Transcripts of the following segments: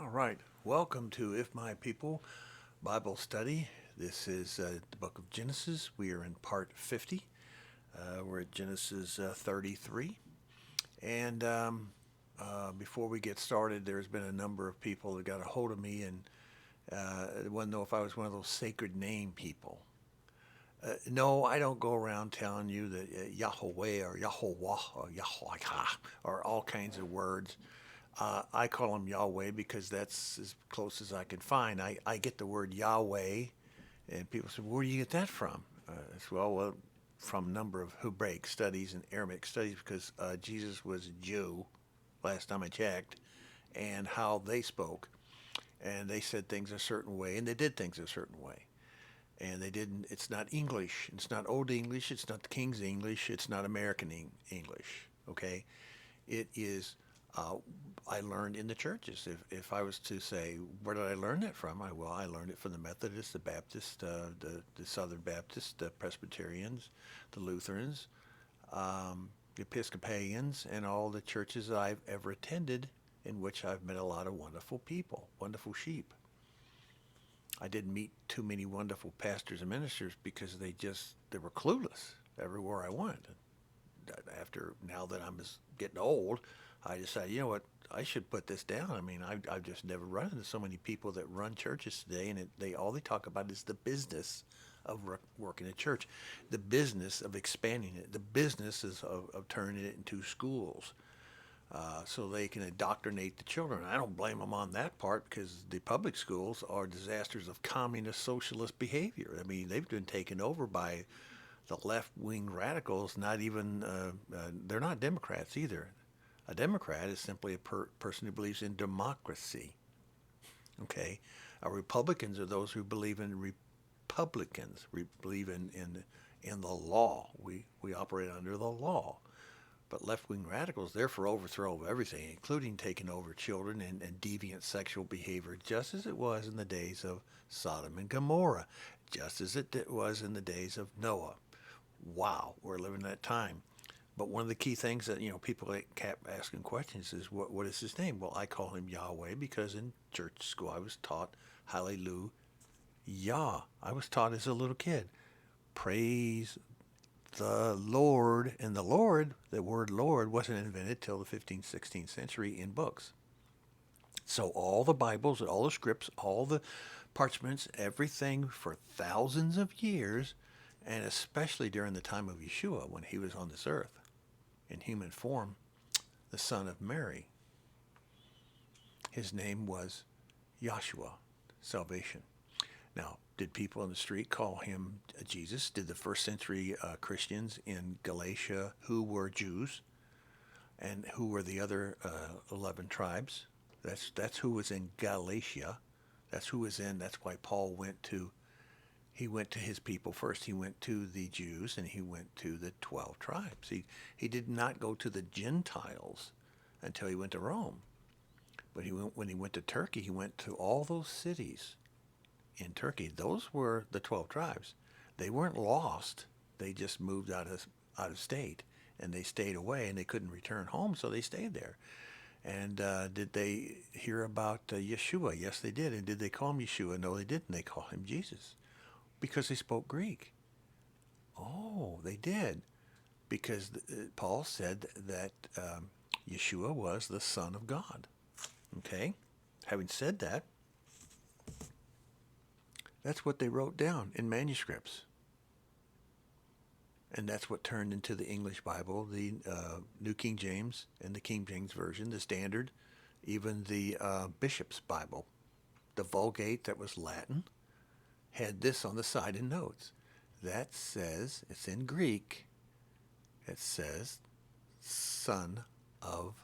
All right. Welcome to If My People Bible Study. This is the book of Genesis. We are in part 50. We're at Genesis 33. And before we get started, there's been a number of people that got a hold of me and want to know if I was one of those sacred name people. No, I don't go around telling you that Yahweh or Yahovah or Yahweh or all kinds of words. I call him Yahweh because that's as close as I can find. I get the word Yahweh, and people say, "Where do you get that from?" Well, from a number of Hebraic studies and Aramaic studies, because Jesus was a Jew, last time I checked, and how they spoke, and they said things a certain way, and they did things a certain way, and they didn't. It's not English. It's not Old English. It's not the King's English. It's not American English. Okay, it is I learned in the churches. If I was to say, where did I learn that from? I learned it from the Methodists, the Baptists, the Southern Baptists, the Presbyterians, the Lutherans, the Episcopalians, and all the churches I've ever attended in which I've met a lot of wonderful people, wonderful sheep. I didn't meet too many wonderful pastors and ministers because they were clueless everywhere I went. After now that I'm getting old, I decided, you know what, I should put this down. I mean, I've just never run into so many people that run churches today, and they all they talk about is the business of working a church, the business of expanding it, the business of turning it into schools, so they can indoctrinate the children. I don't blame them on that part because the public schools are disasters of communist socialist behavior. I mean, they've been taken over by the left-wing radicals. Not even they're not Democrats either. A Democrat is simply a person who believes in democracy. Okay, Republicans are those who believe in Republicans. We believe in the law. We operate under the law. But left-wing radicals, they're for overthrow of everything, including taking over children and deviant sexual behavior, just as it was in the days of Sodom and Gomorrah, just as it was in the days of Noah. Wow, we're living that time. But one of the key things that people kept asking questions is what is his name? Well, I call him Yahweh because in church school I was taught Hallelujah. I was taught as a little kid, praise the Lord. And the word Lord wasn't invented till the 15th, 16th century in books. So all the Bibles, all the scripts, all the parchments, everything for thousands of years, and especially during the time of Yeshua when he was on this earth in human form, the son of Mary, his name was Yahshua, salvation. Now, did people in the street call him Jesus? Did the first century Christians in Galatia, who were Jews, and who were the other 11 tribes? That's who was in Galatia. That's who was in. That's why Paul went to. He went to his people first. He went to the Jews and he went to the 12 tribes. He did not go to the Gentiles until he went to Rome. But when he went to Turkey, he went to all those cities in Turkey. Those were the 12 tribes. They weren't lost. They just moved out of state, and they stayed away, and they couldn't return home, so they stayed there. And did they hear about Yeshua? Yes, they did. And did they call him Yeshua? No, they didn't. They called him Jesus because they spoke Greek. Oh, they did. Because Paul said that Yeshua was the Son of God. Okay? Having said that, that's what they wrote down in manuscripts. And that's what turned into the English Bible, the New King James and the King James Version, the Standard, even the Bishop's Bible. The Vulgate, that was Latin, had this on the side in notes. That says, it's in Greek, it says, Son of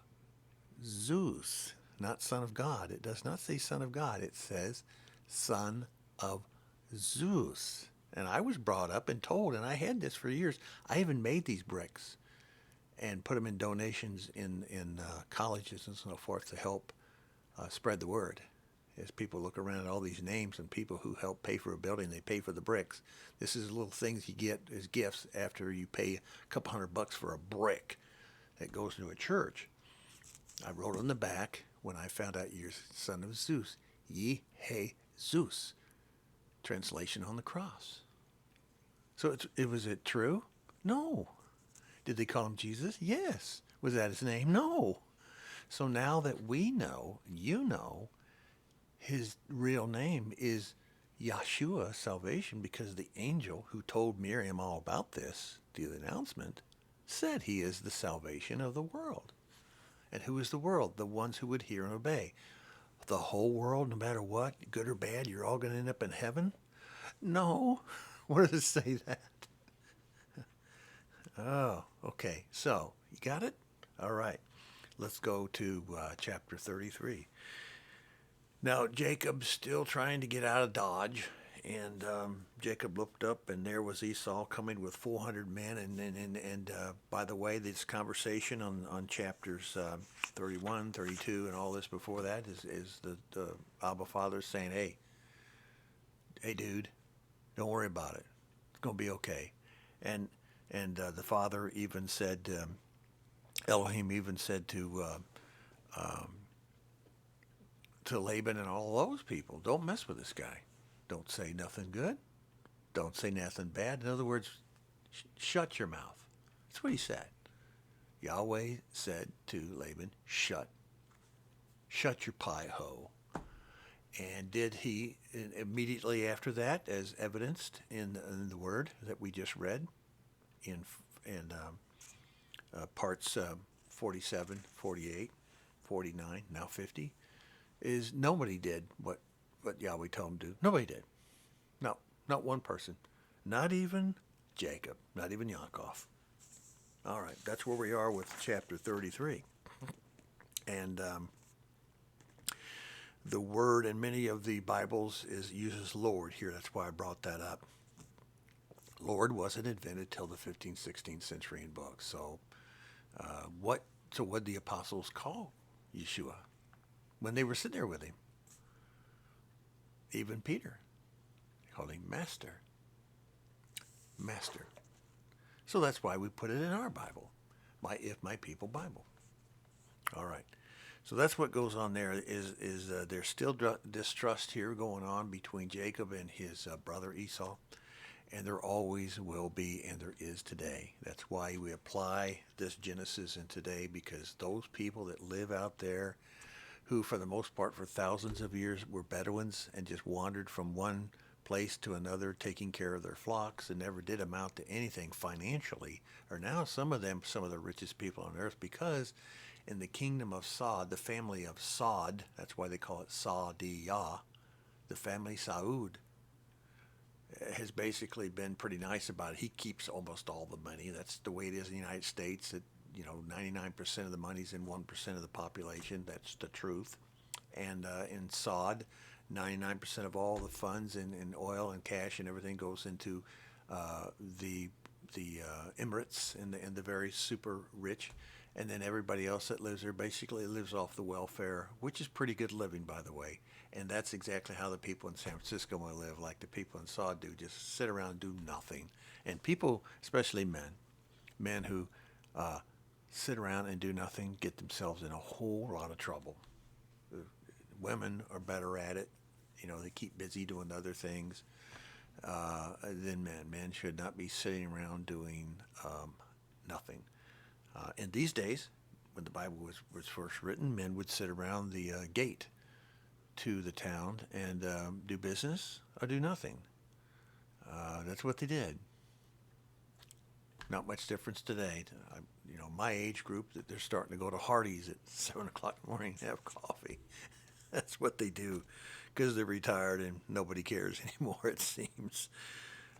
Zeus, not Son of God. It does not say Son of God. It says Son of Zeus. And I was brought up and told, and I had this for years. I even made these bricks and put them in donations in colleges and so forth to help spread the word. As people look around at all these names and people who help pay for a building, they pay for the bricks. This is little things you get as gifts after you pay a couple $100 for a brick that goes into a church. I wrote on the back when I found out you're son of Zeus. Zeus. Translation on the cross. So was it true? No. Did they call him Jesus? Yes. Was that his name? No. So now that we know, you know, his real name is Yahshua, salvation, because the angel who told Miriam all about this, the announcement, said he is the salvation of the world. And who is the world? The ones who would hear and obey. The whole world, no matter what, good or bad, you're all going to end up in heaven? No. Where does it say that? Oh, okay. So, you got it? All right. Let's go to chapter 33. Now, Jacob's still trying to get out of Dodge, and Jacob looked up, and there was Esau coming with 400 men. And by the way, this conversation on chapters 31, 32, and all this before that is the Abba Father saying, hey, dude, don't worry about it. It's going to be okay. And the Father even said, Elohim even said to Laban and all those people, don't mess with this guy. Don't say nothing good. Don't say nothing bad. In other words, shut your mouth. That's what he said. Yahweh said to Laban, shut your pie hole. And did he immediately after that, as evidenced in the word that we just read in parts 47, 48, 49, now 50, is nobody did what Yahweh told him to do. Nobody did. No, not one person. Not even Jacob. Not even Yaakov. All right, that's where we are with chapter 33. And the word in many of the Bibles uses Lord here. That's why I brought that up. Lord wasn't invented till the 15th, 16th century in books. So what did the apostles call Yeshua when they were sitting there with him? Even Peter. They called him Master. Master. So that's why we put it in our Bible. If my people Bible. All right. So that's what goes on there is there's still distrust here going on between Jacob and his brother Esau. And there always will be, and there is today. That's why we apply this Genesis in today, because those people that live out there who, for the most part, for thousands of years were Bedouins and just wandered from one place to another, taking care of their flocks and never did amount to anything financially, are now some of them some of the richest people on earth, because in the kingdom of Saud, the family of Saud, that's why they call it Saudiyah, the family Saud, has basically been pretty nice about it. He keeps almost all the money. That's the way it is in the United States. That 99% of the money's in 1% of the population. That's the truth. And in Saud, 99% of all the funds in oil and cash and everything goes into the Emirates and the very super rich. And then everybody else that lives there basically lives off the welfare, which is pretty good living, by the way. And that's exactly how the people in San Francisco want to live, like the people in Saud do, just sit around and do nothing. And people, especially men who sit around and do nothing, get themselves in a whole lot of trouble. Women are better at it. They keep busy doing other things than men. Men should not be sitting around doing nothing. In these days, when the Bible was first written, men would sit around the gate to the town and do business or do nothing. That's what they did. Not much difference today. My age group, that they're starting to go to Hardee's at 7 o'clock in the morning and have coffee. That's what they do, because they're retired and nobody cares anymore, it seems.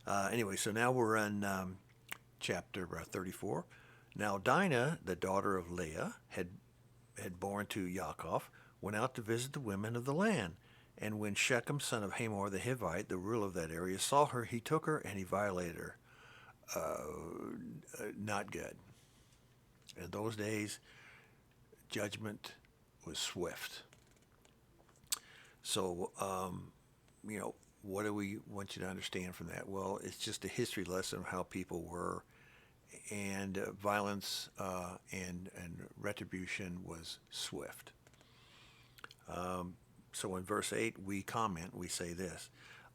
Anyway, so now we're on chapter 34. Now Dinah, the daughter of Leah, had born to Yaakov, went out to visit the women of the land. And when Shechem, son of Hamor the Hivite, the ruler of that area, saw her, he took her and he violated her. Not good. In those days, judgment was swift. So, what do we want you to understand from that? Well, it's just a history lesson of how people were, and violence and retribution was swift. So in verse 8, we comment, we say this: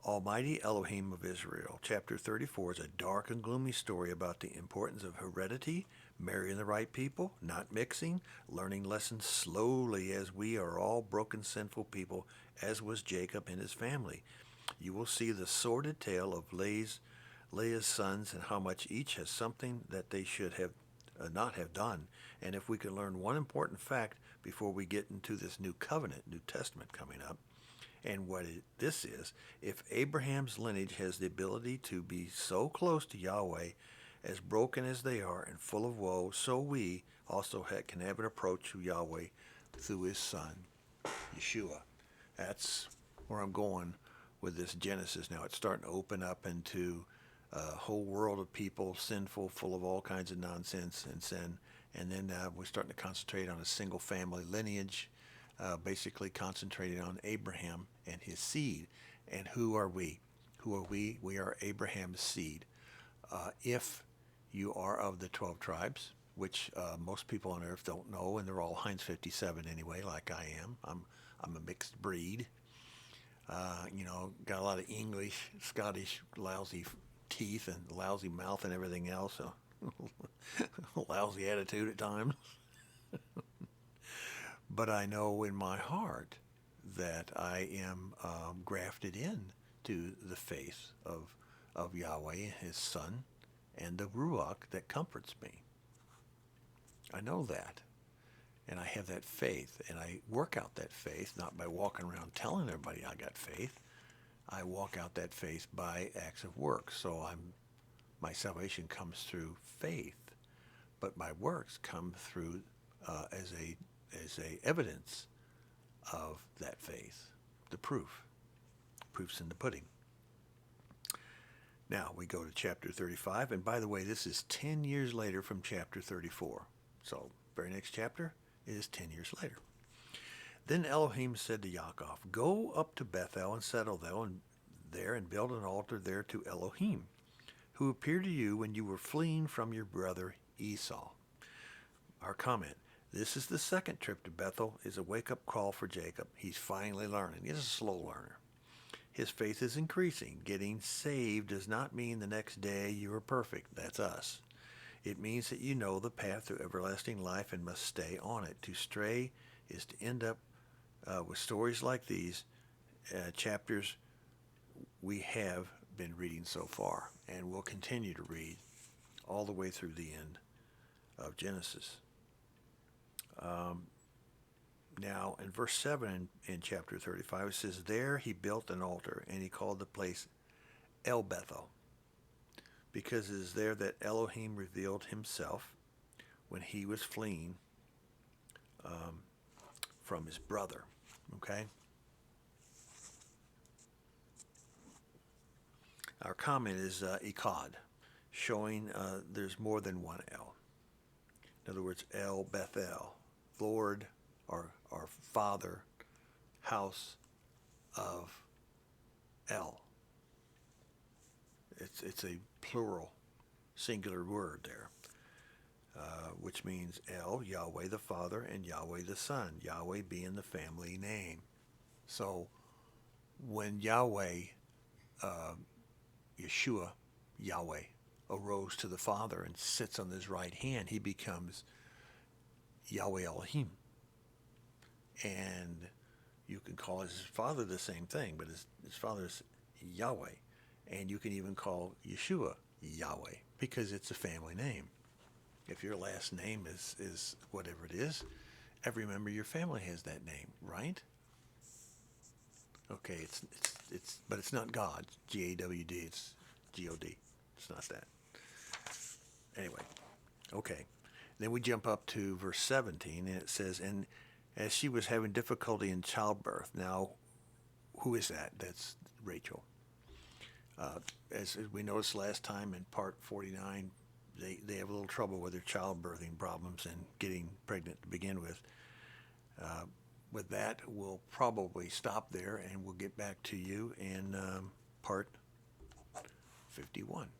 Almighty Elohim of Israel. Chapter 34 is a dark and gloomy story about the importance of heredity, marrying the right people, not mixing, learning lessons slowly, as we are all broken, sinful people, as was Jacob and his family. You will see the sordid tale of Leah's sons and how much each has something that they should have not have done. And if we can learn one important fact before we get into this new covenant, New Testament coming up, and this is, if Abraham's lineage has the ability to be so close to Yahweh, as broken as they are and full of woe, so we also can have an approach to Yahweh through his son, Yeshua. That's where I'm going with this Genesis now. It's starting to open up into a whole world of people, sinful, full of all kinds of nonsense and sin. And then we're starting to concentrate on a single family lineage, basically concentrating on Abraham and his seed. And who are we? Who are we? We are Abraham's seed. If you are of the 12 tribes, which most people on earth don't know, and they're all Heinz 57 anyway, like I am. I'm a mixed breed. Got a lot of English, Scottish, lousy teeth and lousy mouth and everything else. So lousy attitude at times. But I know in my heart that I am grafted in to the faith of Yahweh and his son and the Ruach that comforts me. I know that. And I have that faith, and I work out that faith, not by walking around telling everybody I got faith. I walk out that faith by acts of work. So my salvation comes through faith, but my works come through as a evidence of that faith, the proof. Proof's in the pudding. Now we go to chapter 35, and by the way, this is 10 years later from chapter 34. So very next chapter is 10 years later. Then Elohim said to Yaakov, "Go up to Bethel and settle there and build an altar there to Elohim, who appeared to you when you were fleeing from your brother Esau." Our comment: this is the second trip to Bethel, is a wake-up call for Jacob. He's finally learning. He's a slow learner. His faith is increasing. Getting saved does not mean the next day you are perfect. That's us. It means that you know the path to everlasting life and must stay on it. To stray is to end up with stories like these chapters we have been reading so far, and will continue to read all the way through the end of Genesis. Now, in verse 7 in chapter 35, it says, "There he built an altar, and he called the place El Bethel, because it is there that Elohim revealed himself when he was fleeing from his brother." Okay? Our comment is Echad, showing there's more than one El. In other words, El Bethel, Lord, or Father, house of El. It's a plural, singular word there, which means El, Yahweh the Father, and Yahweh the Son, Yahweh being the family name. So when Yahweh, Yeshua, Yahweh, arose to the Father and sits on his right hand, he becomes Yahweh Elohim. And you can call his father the same thing, but his father's Yahweh. And you can even call Yeshua Yahweh, because it's a family name. If your last name is whatever it is, every member of your family has that name, right? Okay, but it's not God. G-A-W-D. It's G-O-D. It's not that. Anyway, okay. Then we jump up to verse 17, and it says, "And as she was having difficulty in childbirth." Now, who is that? That's Rachel. As we noticed last time in part 49, they have a little trouble with their childbirthing problems and getting pregnant to begin with. With that, we'll probably stop there, and we'll get back to you in part 51.